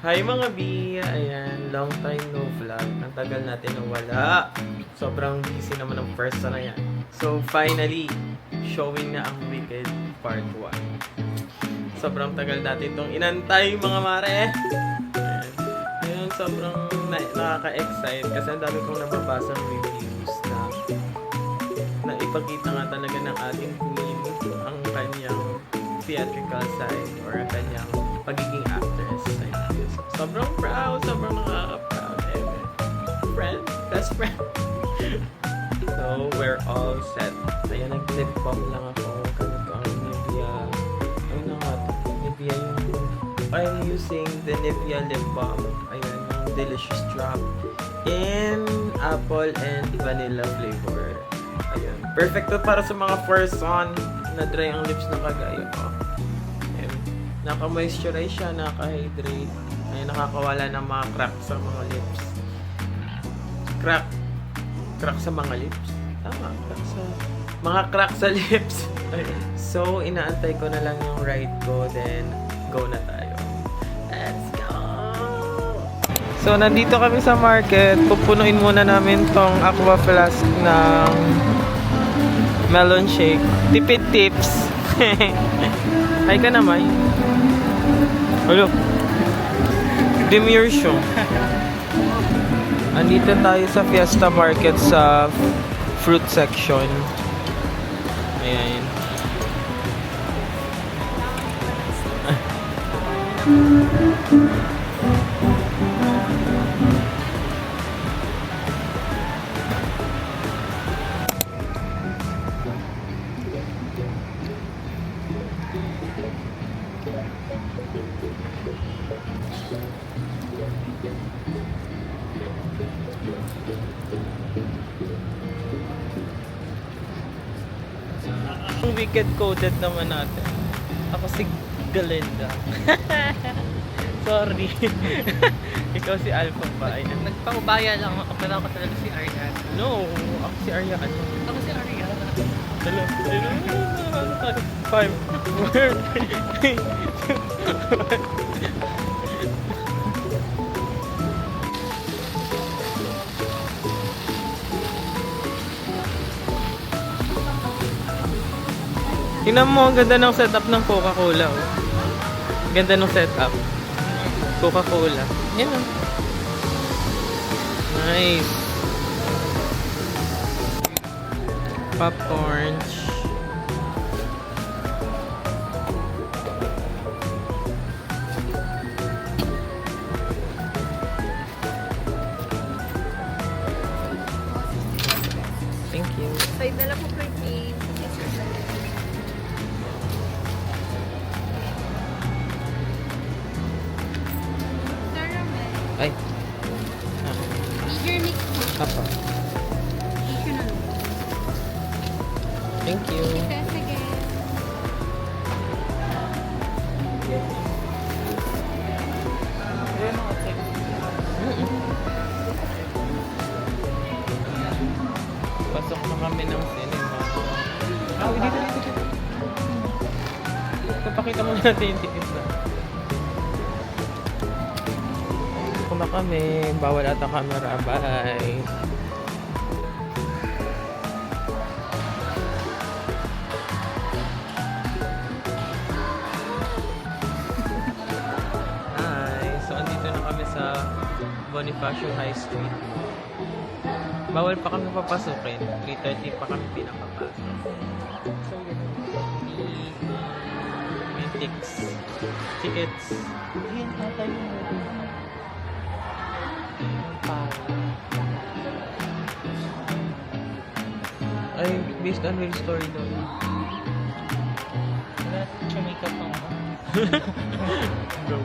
Hi mga B! Ayan, long time no vlog. Ang tagal natin nawala. Sobrang busy naman ng first na yan. So finally, showing na ang Wicked Part 1. Sobrang tagal natin itong inantay mga mare. Ayan. Ngayon, sobrang nakaka-excite kasi ang dami kong nababasang reviews na ipakita nga talaga ng ating queen ang kanyang theatrical side or ang kanyang pagiging actress. Sobrang proud, sobrang nakaka-proud. Friend, best friend. So, we're all set. Ayan, nag-lip balm lang ako. Ganito ang Nivea. Ano na nga ito? Nivea yung... I'm using the Nivea lip balm. Ayan, yung Delicious Drop in apple and vanilla flavor. Ayan. Perfect to para sa mga first on na dry ang lips na kagaya ko. Naka-moisturize siya, naka-hydrate. Ay, nakakawala ng mga crack sa mga lips. Crack sa mga lips? Tama, mga crack sa lips. So, inaantay ko na lang yung ride ko, then go na tayo. Let's go! So, nandito kami sa market. Pupunuin muna namin tong aqua flask ng melon shake. Tipid tips. Hi ka naman. Hello. Demure show. Andito tayo sa Fiesta Market sa fruit section. Ayan. Ang wicked coded naman natin. Ako si Galinda. Sorry. Ikaw si Alpha ba? Ayan. Nagpaubaya lang ako, pero ako talaga si Arian. No, ako si Arya. Ako si Arian. Hello. Hello. 5, 4, 3, 2, 1. Tingnan mo, ang ganda ng setup ng Coca-Cola. Oh. Ganda ng setup. Coca-Cola. Yan oh. Nice. Popcorn. Thank you. Side na lang po per game. Ay. Eager mix po. Apa. Eager na lang. Thank you. Sige. Pasok na kami ng cinema. Dito. Papakita mo natin yung ticket na. Pasok na kami. Bawal ata camera. Bye. Hi. So, andito na kami sa Bonifacio High Street. Bawal pa kami papasukin. 3:30 pa kami pinapapasok. So, may tickets. Ayan, tatay mo. Ay, based on real story daw. Wala, chumika pa ako. Go.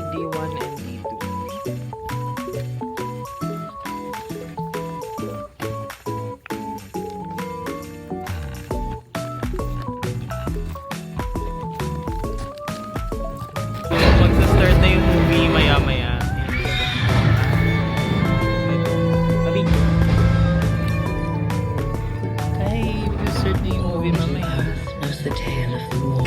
D1 and D2. Magsa-start na yung movie maya-maya. Sabi. movie mamaya. knows the tale of the war.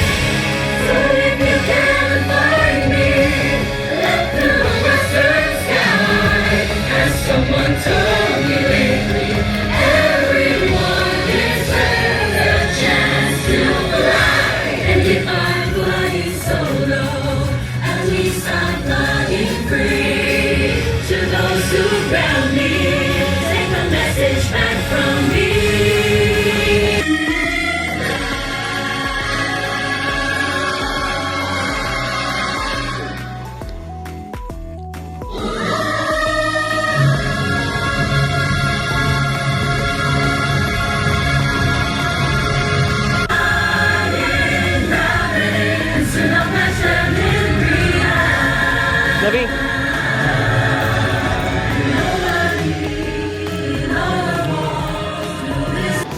Gabi.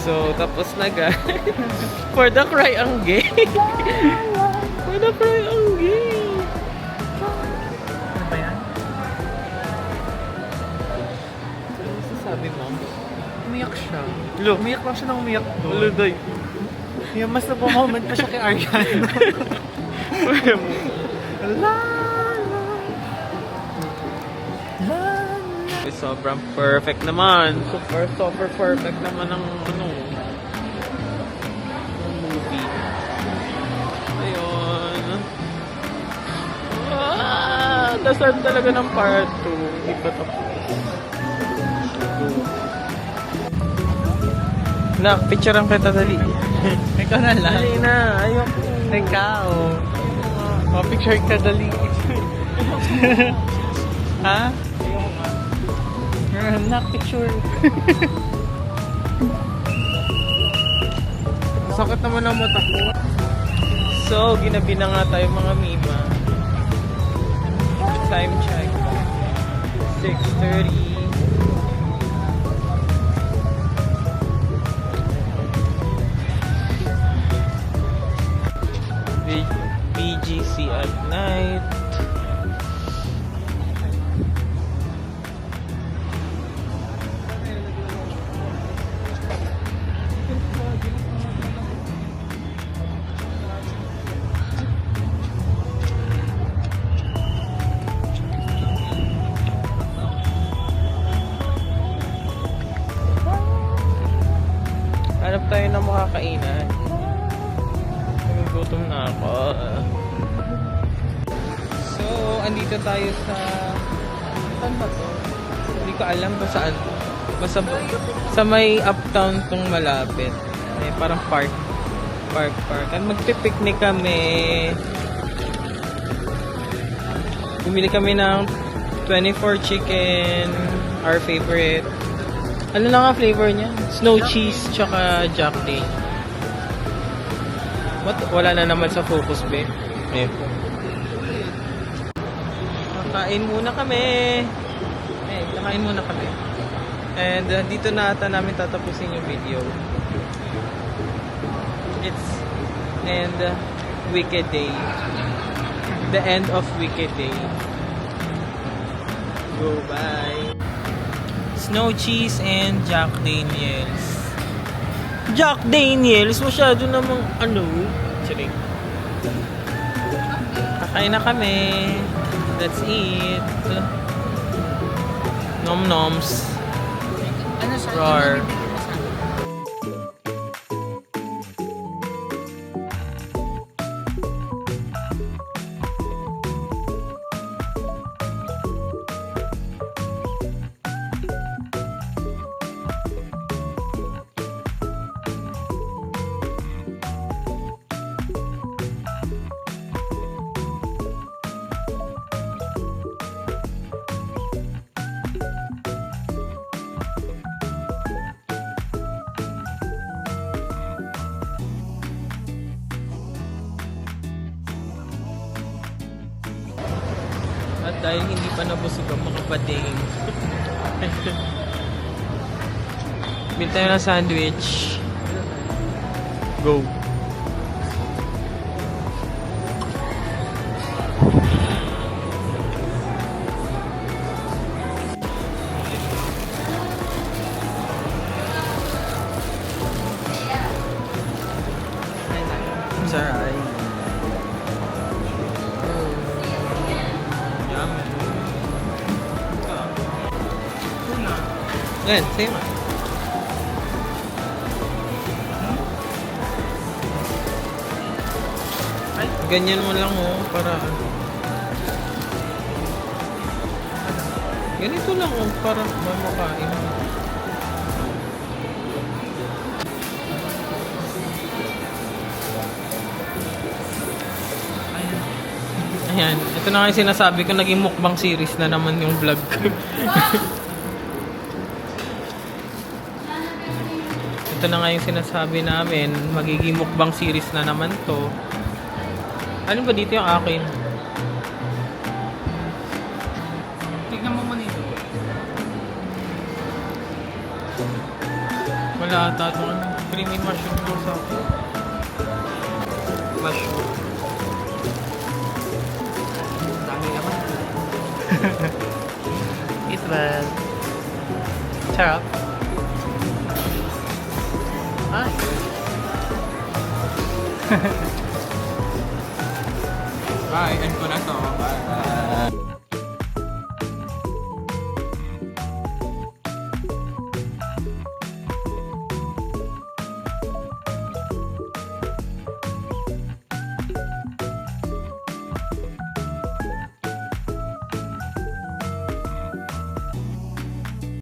So, tapos na guys. For the cry ang gay. For the cry ang gay. Ano ba yan? Ano sasabi mo? Umiyak siya. Look. Umiyak lang siya nang umiyak doon. Ludoy. Yung mas na-moment pa siya kay Ariana. Sobrang perfect naman. Super perfect naman ng ano, ng movie. Ayun. Dasal talaga ng part 2. Iba to. Na, picturean kita dali. Ikaw na lang. Dali na, ayoko. Ikaw. Picture ka dali. Ha? Not picture. Sakit naman ang mata ko. So, ginabi na nga tayo mga mima. Time check. 6:30. BGC at night. Hanap tayo ng makakainan. Nagugutom na ako. So, andito tayo sa... Saan ba to? Hindi ko alam kung saan. Basta sa may uptown tong malapit. May parang park. At magpipiknik kami. Bumili kami ng 24 chicken. Our favorite. Ano na nga flavor niya? Snow cheese tsaka Jack Dane. What? Wala na naman sa Focus Bay. Ayun. Kakain muna kami. Kakain muna kami. And dito na ata namin tatapusin yung video. It's Wicked Day. The end of Wicked Day. Go, bye. Snow cheese and Jack Daniels. Jack Daniels? Masyado namang ano? Chiring. Kakain na kami. That's it. Nom-noms. Ano sa Roar. At dahil hindi pa nabusog ang mga bading. Bili tayo ng sandwich. Go. Try. Yummy. Yan, same. Ganyan mo lang oh, para ganito lang oh, para mamakain mo. Ayan, ito na nga yung sinasabi ko, naging mukbang series na naman yung vlog ko. Ito na nga yung sinasabi namin, magiging mukbang series na naman to. Ano ba dito yung akin? Tignan mo muna ito. Wala ata ito. Creamy mushroom ko sa akin. Mushroom. Dami naman. Eat well. Sarap. Ay. Bye, end ko na to. Bye.